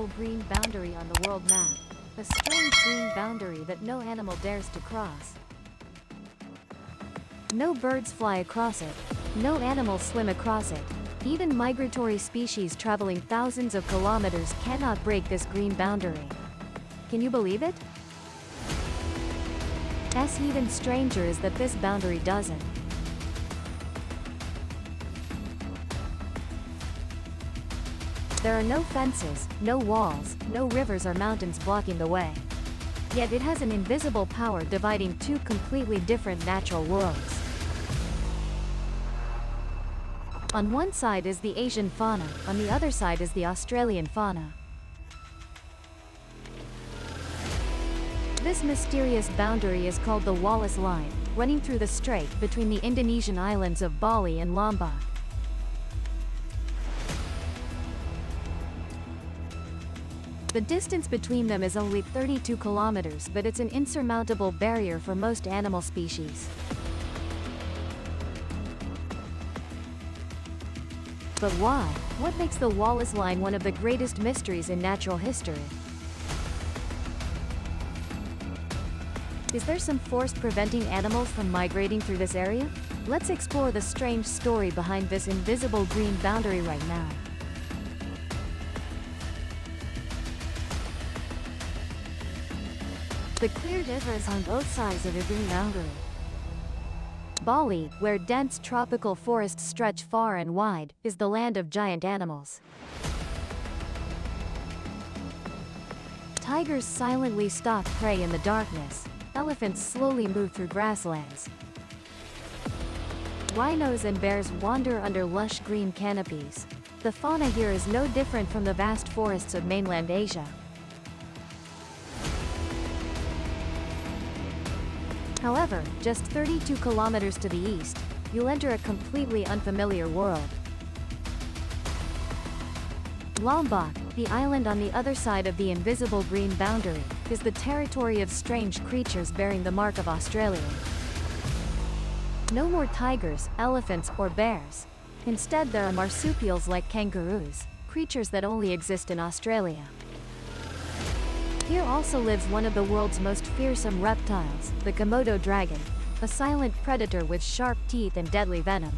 invisible green boundary on the world map. A strange green boundary that no animal dares to cross. No birds fly across it. No animals swim across it. Even migratory species traveling thousands of kilometers cannot break this green boundary. Can you believe it? Even stranger is that this boundary doesn't. There are no fences, no walls, no rivers or mountains blocking the way. Yet it has an invisible power dividing two completely different natural worlds. On one side is the Asian fauna, on the other side is the Australian fauna. This mysterious boundary is called the Wallace Line, running through the strait between the Indonesian islands of Bali and Lombok. The distance between them is only 32 kilometers, but it's an insurmountable barrier for most animal species. But why? What makes the Wallace Line one of the greatest mysteries in natural history? Is there some force preventing animals from migrating through this area? Let's explore the strange story behind this invisible green boundary right now. The clear difference on both sides of the green boundary. Bali, where dense tropical forests stretch far and wide, is the land of giant animals. Tigers silently stalk prey in the darkness. Elephants slowly move through grasslands. Rhinos and bears wander under lush green canopies. The fauna here is no different from the vast forests of mainland Asia. However, just 32 kilometers to the east, you'll enter a completely unfamiliar world. Lombok, the island on the other side of the invisible green boundary, is the territory of strange creatures bearing the mark of Australia. No more tigers, elephants, or bears. Instead, there are marsupials like kangaroos, creatures that only exist in Australia. Here also lives one of the world's most fearsome reptiles, the Komodo dragon, a silent predator with sharp teeth and deadly venom.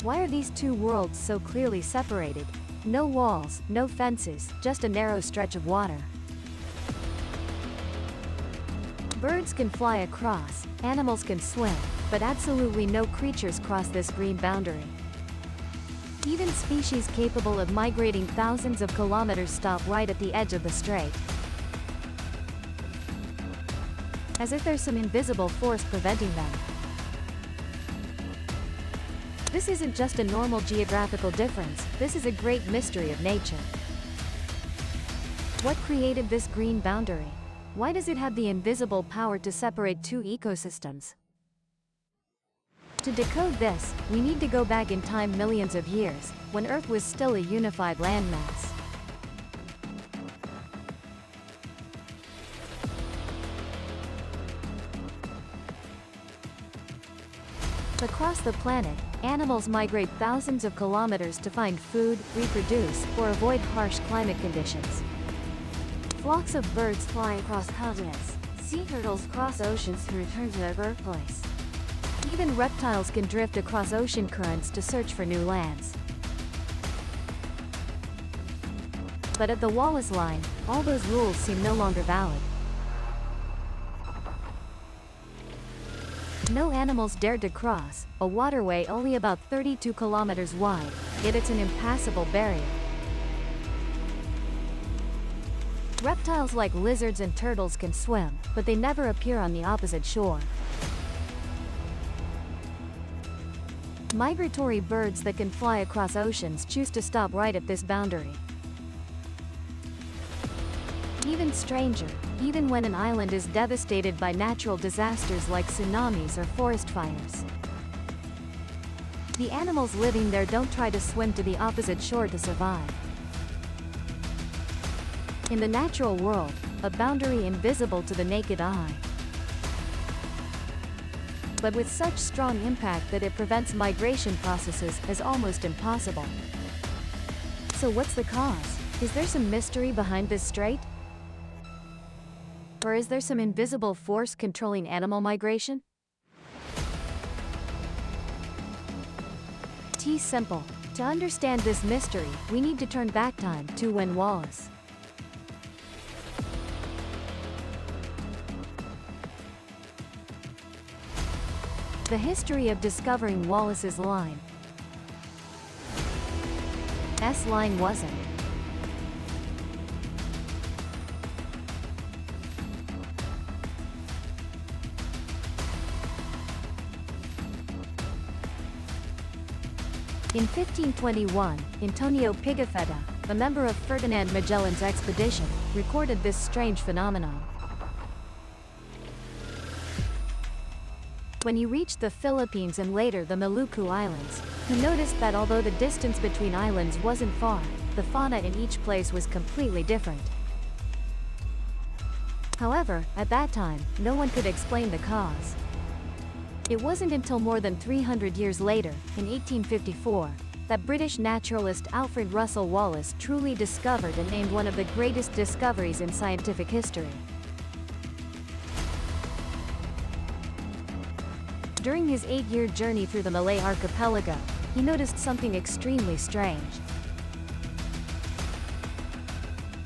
Why are these two worlds so clearly separated? No walls, no fences, just a narrow stretch of water. Birds can fly across, animals can swim, but absolutely no creatures cross this green boundary. Even species capable of migrating thousands of kilometers stop right at the edge of the strait. As if there's some invisible force preventing them. This isn't just a normal geographical difference, this is a great mystery of nature. What created this green boundary? Why does it have the invisible power to separate two ecosystems? To decode this, we need to go back in time millions of years, when Earth was still a unified landmass. Across the planet, animals migrate thousands of kilometers to find food, reproduce, or avoid harsh climate conditions. Flocks of birds fly across continents. Sea turtles cross oceans to return to their birthplace. Even reptiles can drift across ocean currents to search for new lands. But at the Wallace Line, all those rules seem no longer valid. No animals dared to cross, a waterway only about 32 kilometers wide, yet it's an impassable barrier. Reptiles like lizards and turtles can swim, but they never appear on the opposite shore. Migratory birds that can fly across oceans choose to stop right at this boundary. Even stranger, even when an island is devastated by natural disasters like tsunamis or forest fires. The animals living there don't try to swim to the opposite shore to survive. In the natural world, a boundary invisible to the naked eye. But with such strong impact that it prevents migration processes is almost impossible. So what's the cause? Is there some mystery behind this strait? Or is there some invisible force controlling animal migration? T simple. To understand this mystery, we need to turn back time to when Wallace. The history of discovering Wallace's line. S-line wasn't. In 1521, Antonio Pigafetta, a member of Ferdinand Magellan's expedition, recorded this strange phenomenon. When he reached the Philippines and later the Maluku Islands, he noticed that although the distance between islands wasn't far, the fauna in each place was completely different. However, at that time, no one could explain the cause. It wasn't until more than 300 years later, in 1854, that British naturalist Alfred Russel Wallace truly discovered and named one of the greatest discoveries in scientific history. During his 8-year journey through the Malay archipelago, he noticed something extremely strange.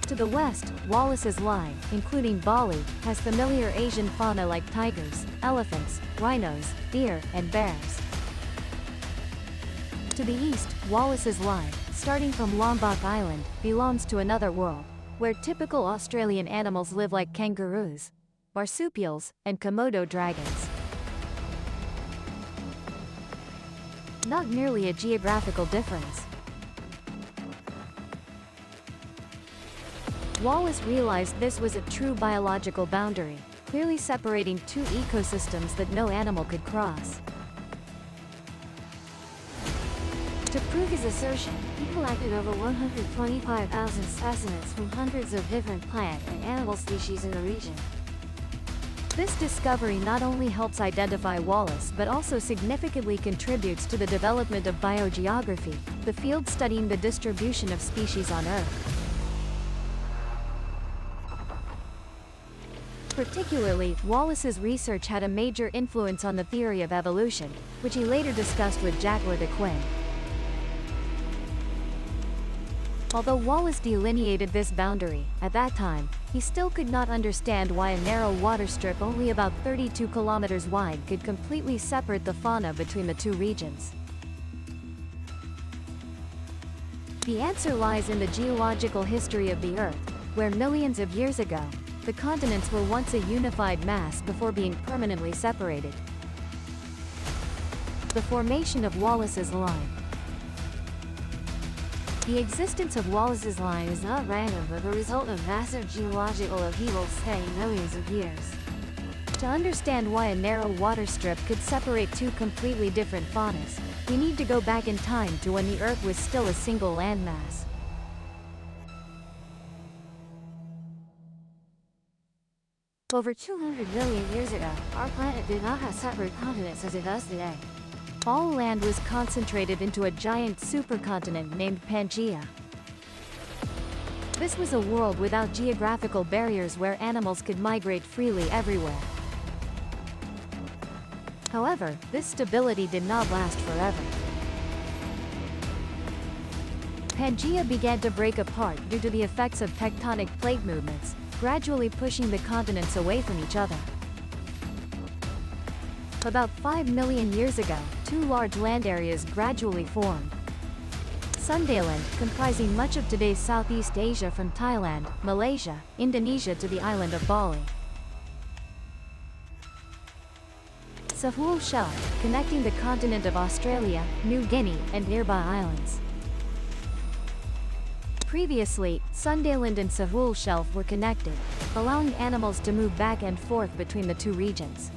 To the west, Wallace's line, including Bali, has familiar Asian fauna like tigers, elephants, rhinos, deer, and bears. To the east, Wallace's line, starting from Lombok Island, belongs to another world, where typical Australian animals live like kangaroos, marsupials, and Komodo dragons. Not merely a geographical difference. Wallace realized this was a true biological boundary, clearly separating two ecosystems that no animal could cross. To prove his assertion, he collected over 125,000 specimens from hundreds of different plant and animal species in the region. This discovery not only helps identify Wallace but also significantly contributes to the development of biogeography, the field studying the distribution of species on Earth. Particularly, Wallace's research had a major influence on the theory of evolution, which he later discussed with Jacques Lequesne. Although Wallace delineated this boundary, at that time, he still could not understand why a narrow water strip only about 32 kilometers wide could completely separate the fauna between the two regions. The answer lies in the geological history of the Earth, where millions of years ago, the continents were once a unified mass before being permanently separated. The formation of Wallace's line. The existence of Wallace's line is not random but the result of massive geological upheavals spanning millions of years. To understand why a narrow water strip could separate two completely different faunas, we need to go back in time to when the Earth was still a single landmass. Over 200 million years ago, our planet did not have separate continents as it does today. All land was concentrated into a giant supercontinent named Pangaea. This was a world without geographical barriers where animals could migrate freely everywhere. However, this stability did not last forever. Pangaea began to break apart due to the effects of tectonic plate movements, gradually pushing the continents away from each other. About 5 million years ago, two large land areas gradually formed. Sundaland, comprising much of today's Southeast Asia from Thailand, Malaysia, Indonesia to the island of Bali. Sahul Shelf, connecting the continent of Australia, New Guinea, and nearby islands. Previously, Sundaland and Sahul Shelf were connected, allowing animals to move back and forth between the two regions.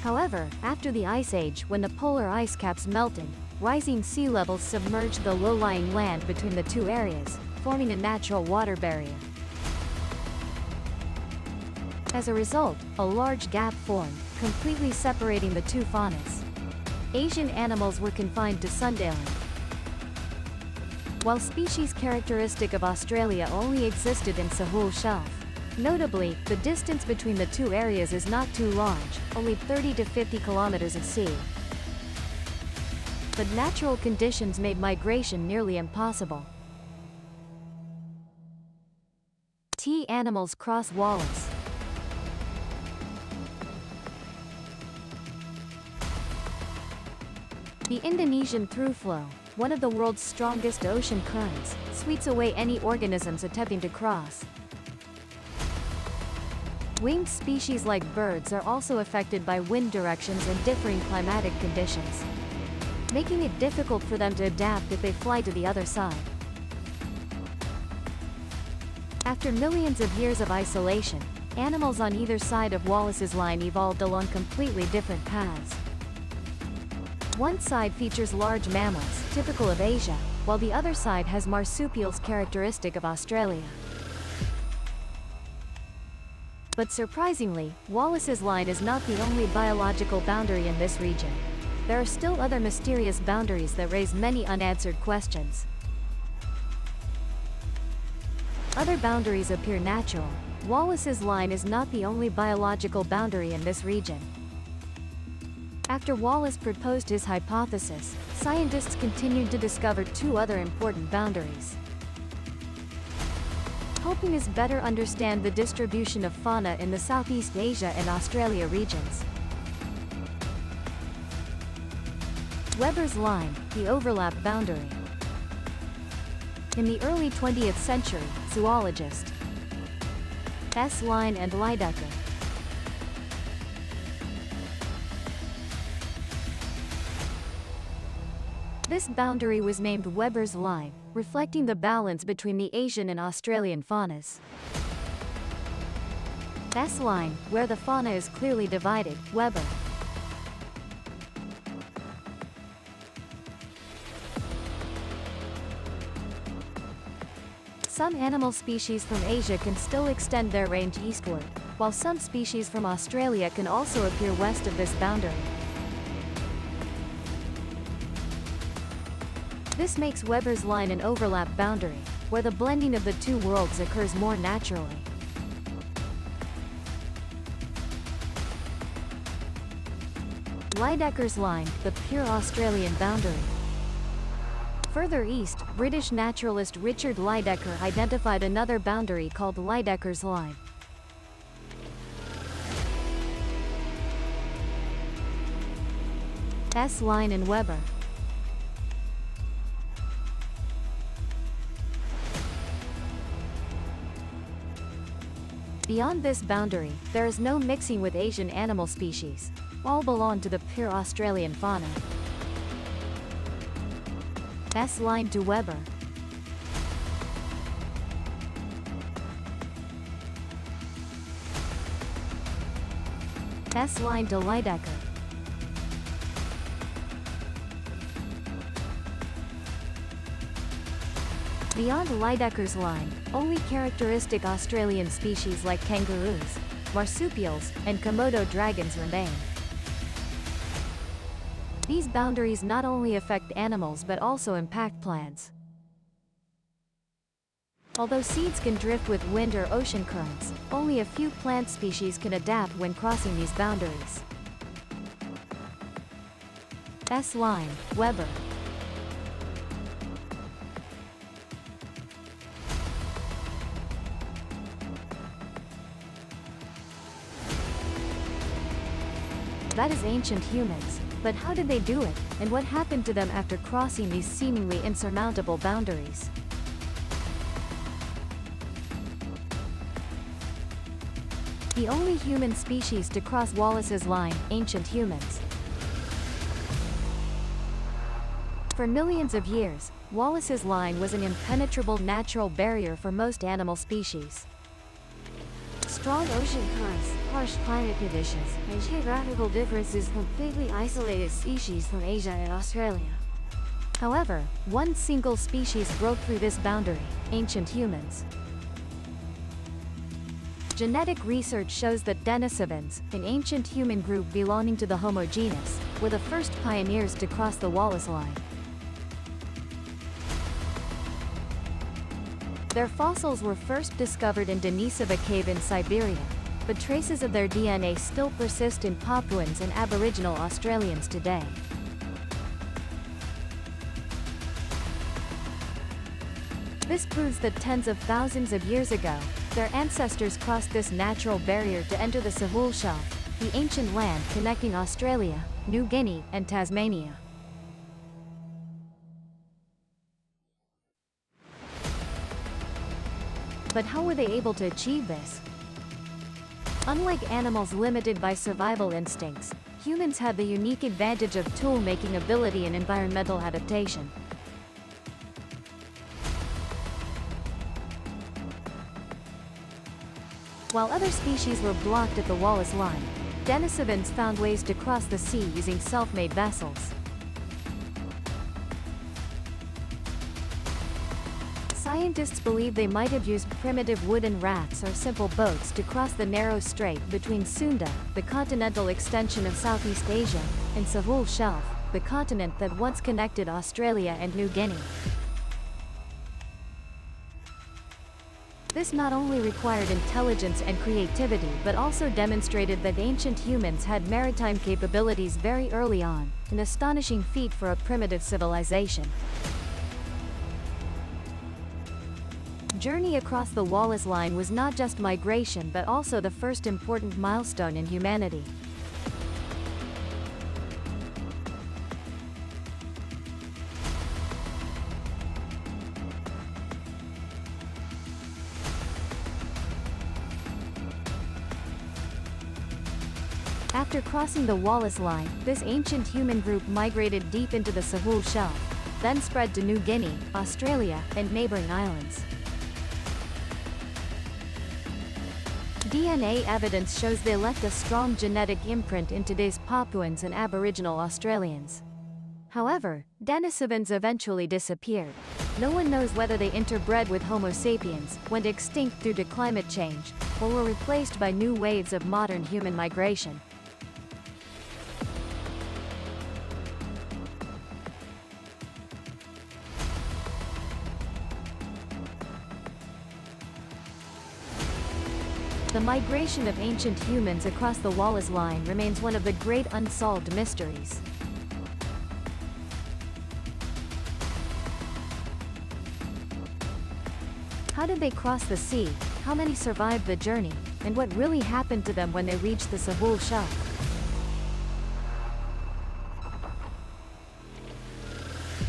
However, after the Ice Age, when the polar ice caps melted, rising sea levels submerged the low-lying land between the two areas, forming a natural water barrier. As a result, a large gap formed, completely separating the two faunas. Asian animals were confined to Sundaland. while species characteristic of Australia only existed in Sahul Shelf. Notably, the distance between the two areas is not too large, only 30 to 50 kilometers of sea. But natural conditions made migration nearly impossible. T animals cross Wallace. The Indonesian throughflow, one of the world's strongest ocean currents, sweeps away any organisms attempting to cross. Winged species like birds are also affected by wind directions and differing climatic conditions, making it difficult for them to adapt if they fly to the other side. After millions of years of isolation, animals on either side of Wallace's line evolved along completely different paths. One side features large mammals, typical of Asia, while the other side has marsupials characteristic of Australia. But surprisingly, Wallace's line is not the only biological boundary in this region. There are still other mysterious boundaries that raise many unanswered questions. Other boundaries appear natural. Wallace's line is not the only biological boundary in this region. After Wallace proposed his hypothesis, scientists continued to discover two other important boundaries, helping us better understand the distribution of fauna in the Southeast Asia and Australia regions. Weber's line, the overlap boundary. In the early 20th century, zoologist S. Line and Lydecker This boundary was named Weber's line, reflecting the balance between the Asian and Australian faunas. S. line, where the fauna is clearly divided, Weber. Some animal species from Asia can still extend their range eastward, while some species from Australia can also appear west of this boundary. This makes Weber's line an overlap boundary, where the blending of the two worlds occurs more naturally. Lydecker's line, the pure Australian boundary. Further east, British naturalist Richard Lydecker identified another boundary called Lydecker's line. S. line and Weber. Beyond this boundary, there is no mixing with Asian animal species. All belong to the pure Australian fauna. S. line to Weber. S. line to Lydecker. Beyond Lydecker's line, only characteristic Australian species like kangaroos, marsupials, and Komodo dragons remain. These boundaries not only affect animals but also impact plants. Although seeds can drift with wind or ocean currents, only a few plant species can adapt when crossing these boundaries. S. line, Weber. That is ancient humans. But how did they do it, and what happened to them after crossing these seemingly insurmountable boundaries? The only human species to cross Wallace's line, ancient humans. For millions of years, Wallace's line was an impenetrable natural barrier for most animal species. Strong ocean currents, harsh climate conditions, and geographical differences completely isolated species from Asia and Australia. However, one single species broke through this boundary, ancient humans. Genetic research shows that Denisovans, an ancient human group belonging to the Homo genus, were the first pioneers to cross the Wallace line. Their fossils were first discovered in Denisova Cave in Siberia, but traces of their DNA still persist in Papuans and Aboriginal Australians today. This proves that tens of thousands of years ago, their ancestors crossed this natural barrier to enter the Sahul Shelf, the ancient land connecting Australia, New Guinea, and Tasmania. But how were they able to achieve this? Unlike animals limited by survival instincts, humans have the unique advantage of tool-making ability and environmental adaptation. While other species were blocked at the Wallace Line, Denisovans found ways to cross the sea using self-made vessels. Scientists believe they might have used primitive wooden rafts or simple boats to cross the narrow strait between Sunda, the continental extension of Southeast Asia, and Sahul Shelf, the continent that once connected Australia and New Guinea. This not only required intelligence and creativity but also demonstrated that ancient humans had maritime capabilities very early on, an astonishing feat for a primitive civilization. Journey across the Wallace Line was not just migration but also the first important milestone in humanity. After crossing the Wallace Line, this ancient human group migrated deep into the Sahul Shelf, then spread to New Guinea, Australia, and neighboring islands. DNA evidence shows they left a strong genetic imprint in today's Papuans and Aboriginal Australians. However, Denisovans eventually disappeared. No one knows whether they interbred with Homo sapiens, went extinct due to climate change, or were replaced by new waves of modern human migration. The migration of ancient humans across the Wallace Line remains one of the great unsolved mysteries. How did they cross the sea? How many survived the journey? And what really happened to them when they reached the Sahul Shelf?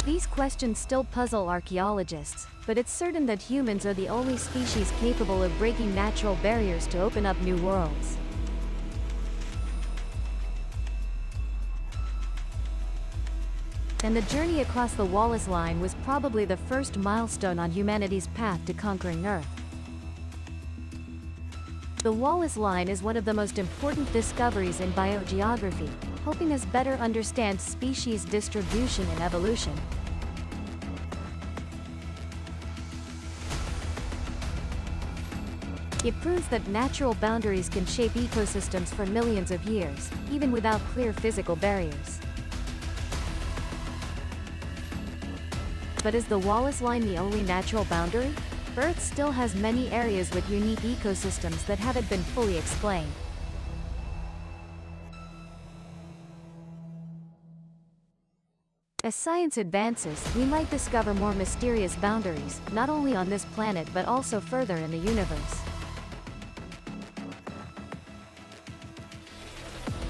These questions still puzzle archaeologists, but it's certain that humans are the only species capable of breaking natural barriers to open up new worlds. And the journey across the Wallace Line was probably the first milestone on humanity's path to conquering Earth. The Wallace Line is one of the most important discoveries in biogeography, helping us better understand species distribution and evolution. It proves that natural boundaries can shape ecosystems for millions of years, even without clear physical barriers. But is the Wallace Line the only natural boundary? Earth still has many areas with unique ecosystems that haven't been fully explained. As science advances, we might discover more mysterious boundaries, not only on this planet but also further in the universe.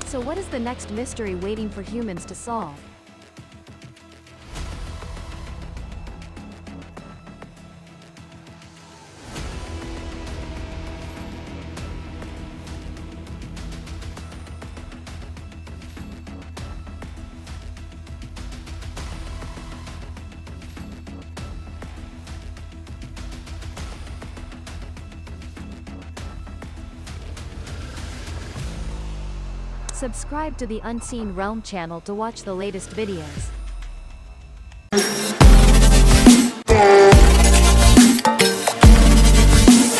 So what is the next mystery waiting for humans to solve? Subscribe to the Unseen Realm channel to watch the latest videos.